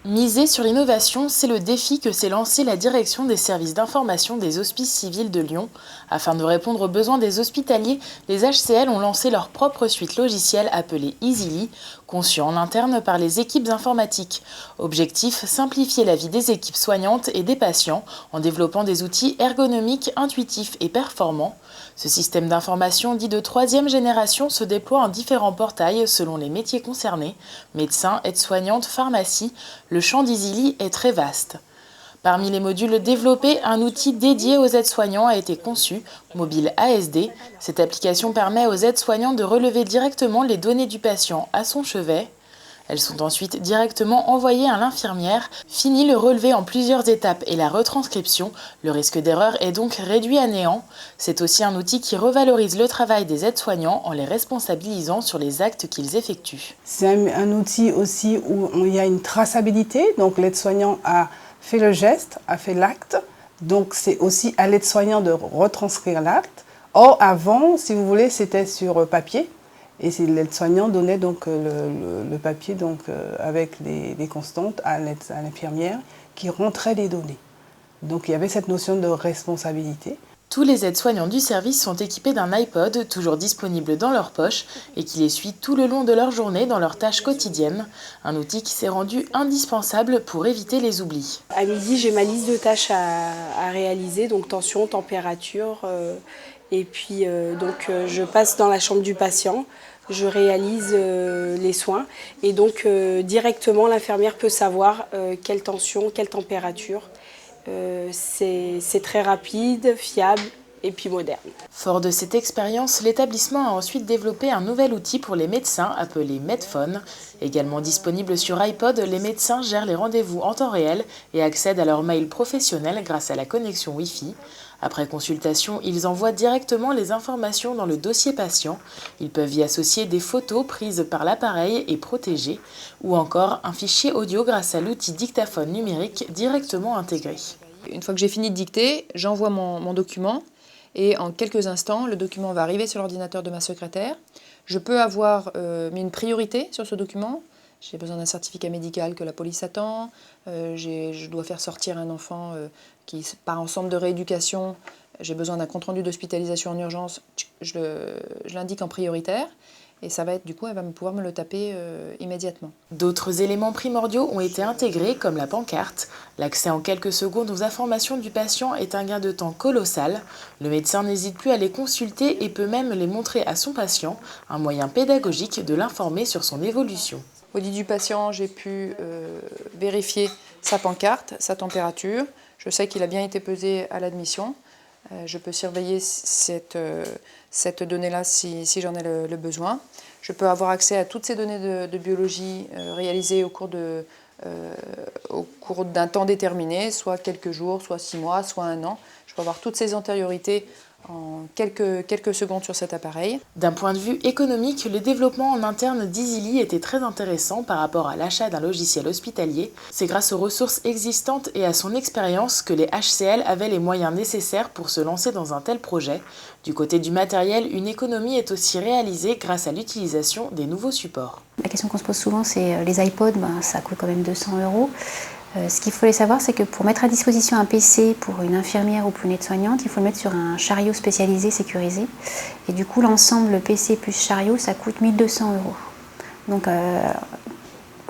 Miser sur l'innovation, c'est le défi que s'est lancé la direction des services d'information des hospices civils de Lyon. Afin de répondre aux besoins des hospitaliers, les HCL ont lancé leur propre suite logicielle appelée Easily, conçue en interne par les équipes informatiques. Objectif, simplifier la vie des équipes soignantes et des patients en développant des outils ergonomiques, intuitifs et performants. Ce système d'information dit de troisième génération se déploie en différents portails selon les métiers concernés, médecins, aides-soignantes, pharmacie. Le champ d'Easily est très vaste. Parmi les modules développés, un outil dédié aux aides-soignants a été conçu, Mobile ASD. Cette application permet aux aides-soignants de relever directement les données du patient à son chevet. Elles sont ensuite directement envoyées à l'infirmière. Fini le relevé en plusieurs étapes et la retranscription. Le risque d'erreur est donc réduit à néant. C'est aussi un outil qui revalorise le travail des aides-soignants en les responsabilisant sur les actes qu'ils effectuent. C'est un outil aussi où il y a une traçabilité. Donc l'aide-soignant a fait le geste, a fait l'acte. Donc c'est aussi à l'aide-soignant de retranscrire l'acte. Or avant, si vous voulez, c'était sur papier. Et l'aide-soignant donnait donc le papier donc, avec des constantes à l'infirmière qui rentrait les données. Donc il y avait cette notion de responsabilité. Tous les aides-soignants du service sont équipés d'un iPod, toujours disponible dans leur poche, et qui les suit tout le long de leur journée dans leurs tâches quotidiennes. Un outil qui s'est rendu indispensable pour éviter les oublis. À midi, j'ai ma liste de tâches à réaliser, donc tension, température, et puis je passe dans la chambre du patient. Je réalise les soins et donc directement l'infirmière peut savoir quelle tension, quelle température. C'est très rapide, fiable et puis moderne. Fort de cette expérience, l'établissement a ensuite développé un nouvel outil pour les médecins appelé Medphone. Également disponible sur iPod, les médecins gèrent les rendez-vous en temps réel et accèdent à leur mail professionnel grâce à la connexion Wi-Fi. Après consultation, ils envoient directement les informations dans le dossier patient. Ils peuvent y associer des photos prises par l'appareil et protégées, ou encore un fichier audio grâce à l'outil dictaphone numérique directement intégré. Une fois que j'ai fini de dicter, j'envoie mon document et en quelques instants, le document va arriver sur l'ordinateur de ma secrétaire. Je peux avoir mis une priorité sur ce document. J'ai besoin d'un certificat médical que la police attend. Je dois faire sortir un enfant qui part en centre de rééducation. J'ai besoin d'un compte-rendu d'hospitalisation en urgence. Je l'indique en prioritaire. Et ça va être, du coup, elle va pouvoir me le taper immédiatement. D'autres éléments primordiaux ont été intégrés, comme la pancarte. L'accès en quelques secondes aux informations du patient est un gain de temps colossal. Le médecin n'hésite plus à les consulter et peut même les montrer à son patient, un moyen pédagogique de l'informer sur son évolution. Au lit du patient, j'ai pu vérifier sa pancarte, sa température. Je sais qu'il a bien été pesé à l'admission. Je peux surveiller cette donnée-là si j'en ai le besoin. Je peux avoir accès à toutes ces données de biologie réalisées au cours d'un temps déterminé, soit quelques jours, soit 6 mois, soit 1 an. Je peux avoir toutes ces antériorités en quelques secondes sur cet appareil. D'un point de vue économique, le développement en interne d'Easily était très intéressant par rapport à l'achat d'un logiciel hospitalier. C'est grâce aux ressources existantes et à son expérience que les HCL avaient les moyens nécessaires pour se lancer dans un tel projet. Du côté du matériel, une économie est aussi réalisée grâce à l'utilisation des nouveaux supports. La question qu'on se pose souvent, c'est les iPods, ça coûte quand même 200 €. Ce qu'il faut savoir, c'est que pour mettre à disposition un PC pour une infirmière ou pour une aide-soignante, il faut le mettre sur un chariot spécialisé, sécurisé. Et du coup, l'ensemble, le PC plus chariot, ça coûte 1 200 €. Donc,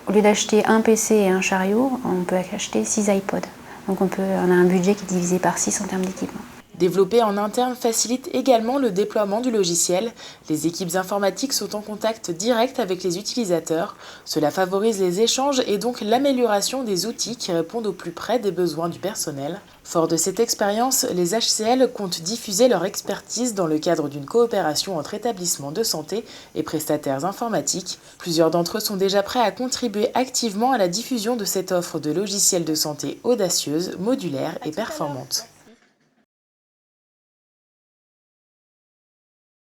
au lieu d'acheter un PC et un chariot, on peut acheter 6 iPods. Donc, on a un budget qui est divisé par 6 en termes d'équipement. Développer en interne facilite également le déploiement du logiciel. Les équipes informatiques sont en contact direct avec les utilisateurs. Cela favorise les échanges et donc l'amélioration des outils qui répondent au plus près des besoins du personnel. Fort de cette expérience, les HCL comptent diffuser leur expertise dans le cadre d'une coopération entre établissements de santé et prestataires informatiques. Plusieurs d'entre eux sont déjà prêts à contribuer activement à la diffusion de cette offre de logiciels de santé audacieuse, modulaire et performante.